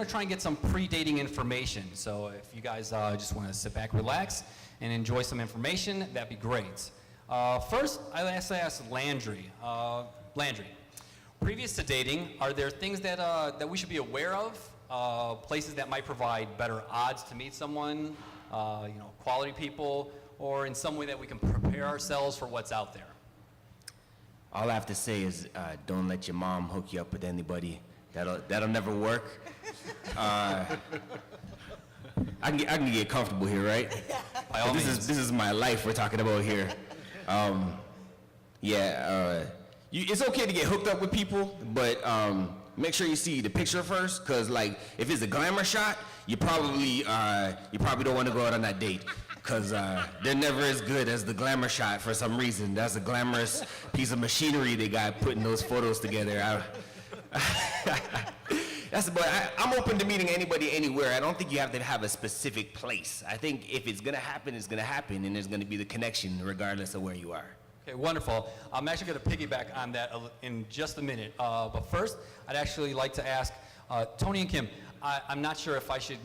going to try and get some pre-dating information. So if you guys just want to sit back, relax, and enjoy some information, that'd be great. First, I'd ask Landry. Landry, previous to dating, are there things that we should be aware of? Places that might provide better odds to meet someone, quality people, or in some way that we can prepare ourselves for what's out there? All I have to say is don't let your mom hook you up with anybody. That'll never work. I can get comfortable here, right? By all means. This is my life we're talking about here. It's okay to get hooked up with people, but make sure you see the picture first, because like if it's a glamour shot, you probably don't want to go out on that date, because they're never as good as the glamour shot for some reason. That's a glamorous piece of machinery they got putting those photos together. I'm open to meeting anybody anywhere. I don't think you have to have a specific place. I think if it's gonna happen, it's gonna happen, and there's gonna be the connection regardless of where you are. Okay, wonderful. I'm actually going to piggyback on that in just a minute. But first, I'd actually like to ask Tony and Kim, I'm not sure if I should,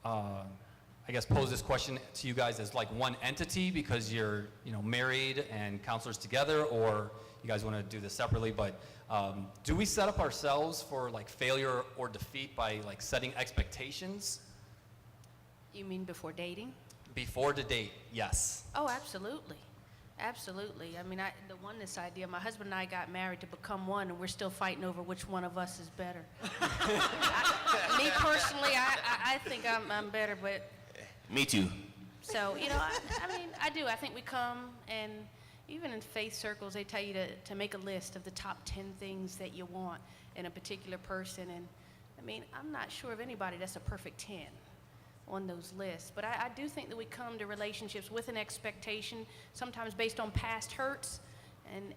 pose this question to you guys as like one entity because you're, married and counselors together, or you guys want to do this separately. But do we set up ourselves for like failure or defeat by like setting expectations? You mean before dating? Before the date, yes. Oh, absolutely. Absolutely. I mean, the oneness idea, my husband and I got married to become one, and we're still fighting over which one of us is better. Me personally, I think I'm better, but... Me too. So, I do. I think we come, and even in faith circles, they tell you to make a list of the top 10 things that you want in a particular person, and I'm not sure of anybody that's a perfect 10 on those lists. But I do think that we come to relationships with an expectation, sometimes based on past hurts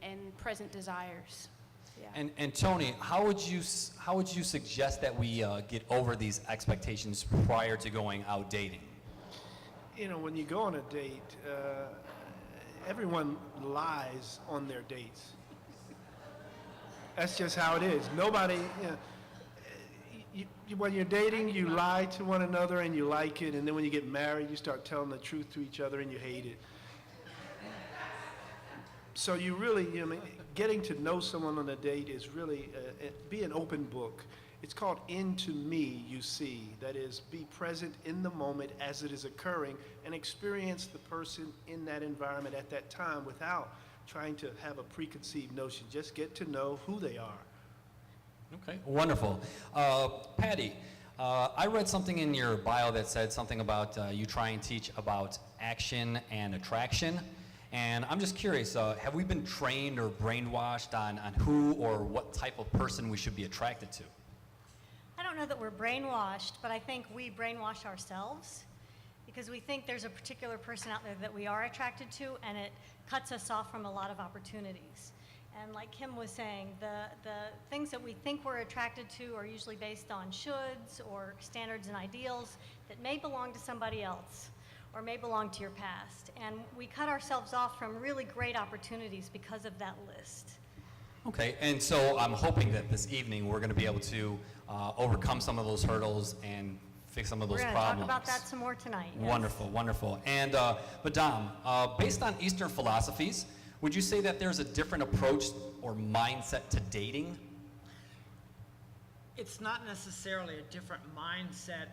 and present desires. Yeah. And Tony, how would you suggest that we get over these expectations prior to going out dating? When you go on a date, everyone lies on their dates. That's just how it is. Nobody, when you're dating, you lie to one another and you like it, and then when you get married, you start telling the truth to each other and you hate it. So you really, getting to know someone on a date is really be an open book. It's called into me, you see. That is, be present in the moment as it is occurring and experience the person in that environment at that time without trying to have a preconceived notion. Just get to know who they are. Okay, wonderful. Patty, I read something in your bio that said something about you try and teach about action and attraction. And I'm just curious, have we been trained or brainwashed on who or what type of person we should be attracted to? I don't know that we're brainwashed, but I think we brainwash ourselves because we think there's a particular person out there that we are attracted to, and it cuts us off from a lot of opportunities. And like Kim was saying, the things that we think we're attracted to are usually based on shoulds or standards and ideals that may belong to somebody else or may belong to your past. And we cut ourselves off from really great opportunities because of that list. Okay, and so I'm hoping that this evening we're going to be able to overcome some of those hurdles and fix some of those problems. We're going to talk about that some more tonight. Yes. Wonderful, wonderful. And Madame, based on Eastern philosophies, would you say that there's a different approach or mindset to dating? It's not necessarily a different mindset,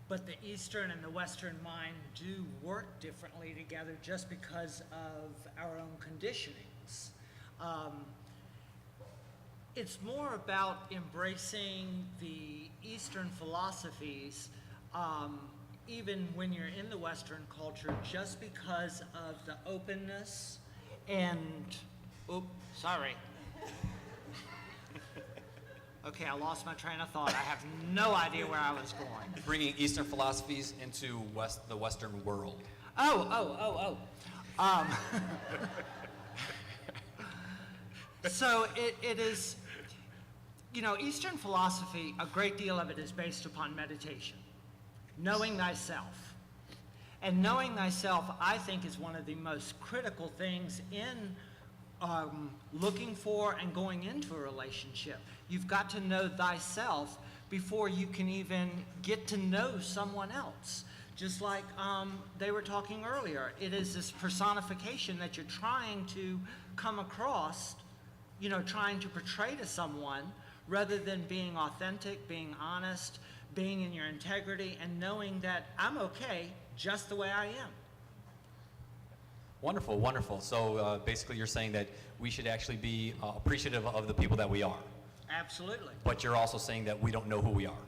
but the Eastern and the Western mind do work differently together just because of our own conditionings. It's more about embracing the Eastern philosophies even when you're in the Western culture, just because of the openness and, sorry. Okay, I lost my train of thought. I have no idea where I was going. Bringing Eastern philosophies into the Western world. So it is, Eastern philosophy, a great deal of it is based upon meditation. Knowing thyself. And knowing thyself, I think, is one of the most critical things in looking for and going into a relationship. You've got to know thyself before you can even get to know someone else. Just like they were talking earlier, it is this personification that you're trying to come across, trying to portray to someone, rather than being authentic, being honest, being in your integrity, and knowing that I'm okay just the way I am. Wonderful, wonderful. So basically you're saying that we should actually be appreciative of the people that we are. Absolutely. But you're also saying that we don't know who we are.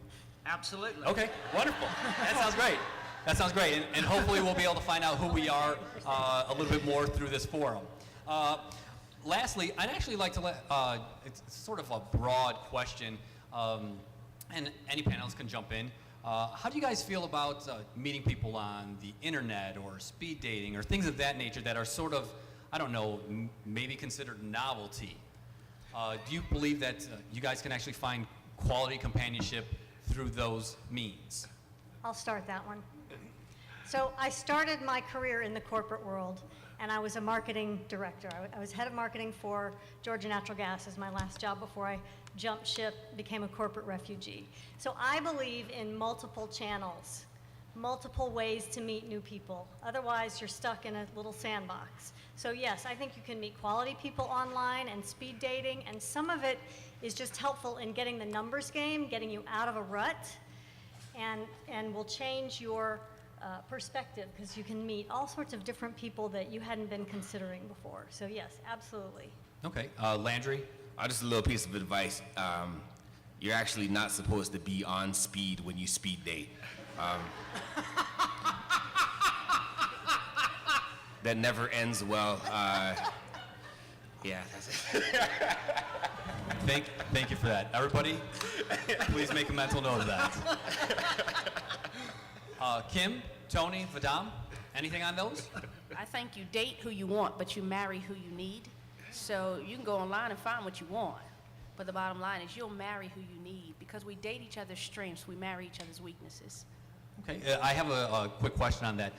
Absolutely. Okay, wonderful. That sounds great. That sounds great. And hopefully we'll be able to find out who we are a little bit more through this forum. Lastly, I'd actually like to it's sort of a broad question, and any panelists can jump in. How do you guys feel about meeting people on the internet or speed dating or things of that nature that are sort of, I don't know, maybe considered novelty? Do you believe that you guys can actually find quality companionship through those means? I'll start that one. So I started my career in the corporate world, and I was a marketing director. I was head of marketing for Georgia Natural Gas as my last job before I jumped ship, became a corporate refugee. So I believe in multiple channels, multiple ways to meet new people. Otherwise, you're stuck in a little sandbox. So yes, I think you can meet quality people online and speed dating, and some of it is just helpful in getting the numbers game, getting you out of a rut, and will change your perspective, because you can meet all sorts of different people that you hadn't been considering before. So yes, absolutely. Okay, Landry? Just a little piece of advice. You're actually not supposed to be on speed when you speed date. That never ends well. Yeah, that's it. Thank you for that. Everybody, please make a mental note of that. Kim, Tony, Vadam, anything on those? I think you date who you want, but you marry who you need. So you can go online and find what you want. But the bottom line is you'll marry who you need, because we date each other's strengths, we marry each other's weaknesses. Okay, I have a quick question on that.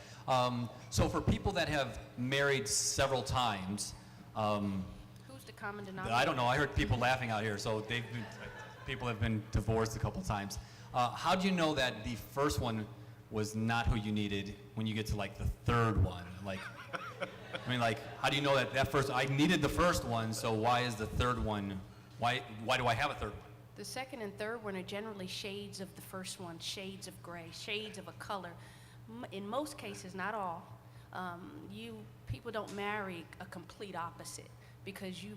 So for people that have married several times, Who's the common denominator? I don't know, I heard people laughing out here, so people have been divorced a couple times. How do you know that the first one was not who you needed when you get to like the third one? Like, I mean, like, how do you know that first, I needed the first one, so why is the third one, why do I have a third one? The second and third one are generally shades of the first one, shades of gray, shades of a color. In most cases, not all, people don't marry a complete opposite, because you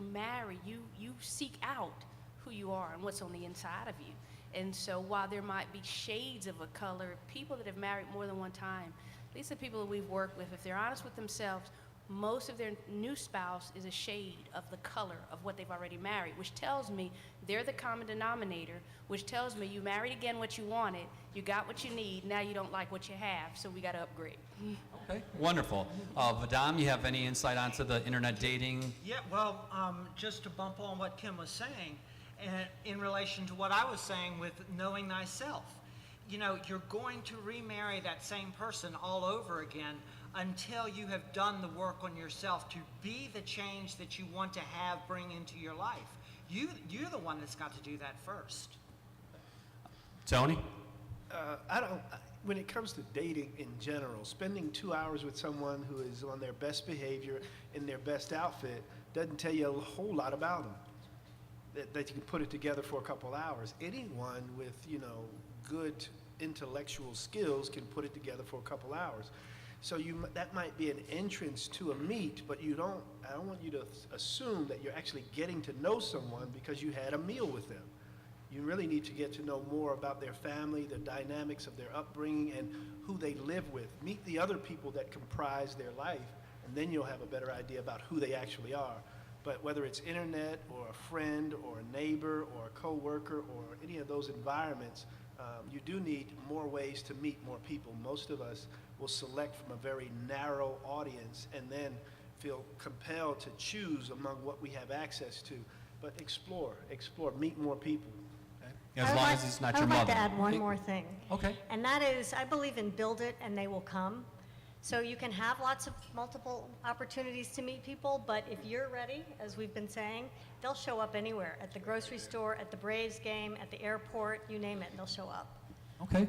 seek out who you are and what's on the inside of you. And so while there might be shades of a color, people that have married more than one time, at least the people that we've worked with, if they're honest with themselves, most of their new spouse is a shade of the color of what they've already married, which tells me they're the common denominator, which tells me you married again what you wanted, you got what you need, now you don't like what you have, so we got to upgrade. Okay, wonderful. Vadam, you have any insight onto the internet dating? Yeah, well, just to bump on what Kim was saying, and in relation to what I was saying with knowing thyself, you're going to remarry that same person all over again until you have done the work on yourself to be the change that you want to bring into your life. You're the one that's got to do that first. Tony? When it comes to dating in general, spending 2 hours with someone who is on their best behavior, in their best outfit, doesn't tell you a whole lot about them. That you can put it together for a couple hours. Anyone with, good intellectual skills can put it together for a couple hours. So that might be an entrance to a meet, but I don't want you to assume that you're actually getting to know someone because you had a meal with them. You really need to get to know more about their family, the dynamics of their upbringing, and who they live with. Meet the other people that comprise their life, and then you'll have a better idea about who they actually are. But whether it's internet or a friend or a neighbor or a coworker or any of those environments, you do need more ways to meet more people. Most of us will select from a very narrow audience and then feel compelled to choose among what we have access to. But explore, meet more people. As long as it's not your I would mother. like to add one more thing. Okay. And that is, I believe in build it and they will come. So you can have lots of multiple opportunities to meet people, but if you're ready, as we've been saying, they'll show up anywhere, at the grocery store, at the Braves game, at the airport, you name it, they'll show up. Okay.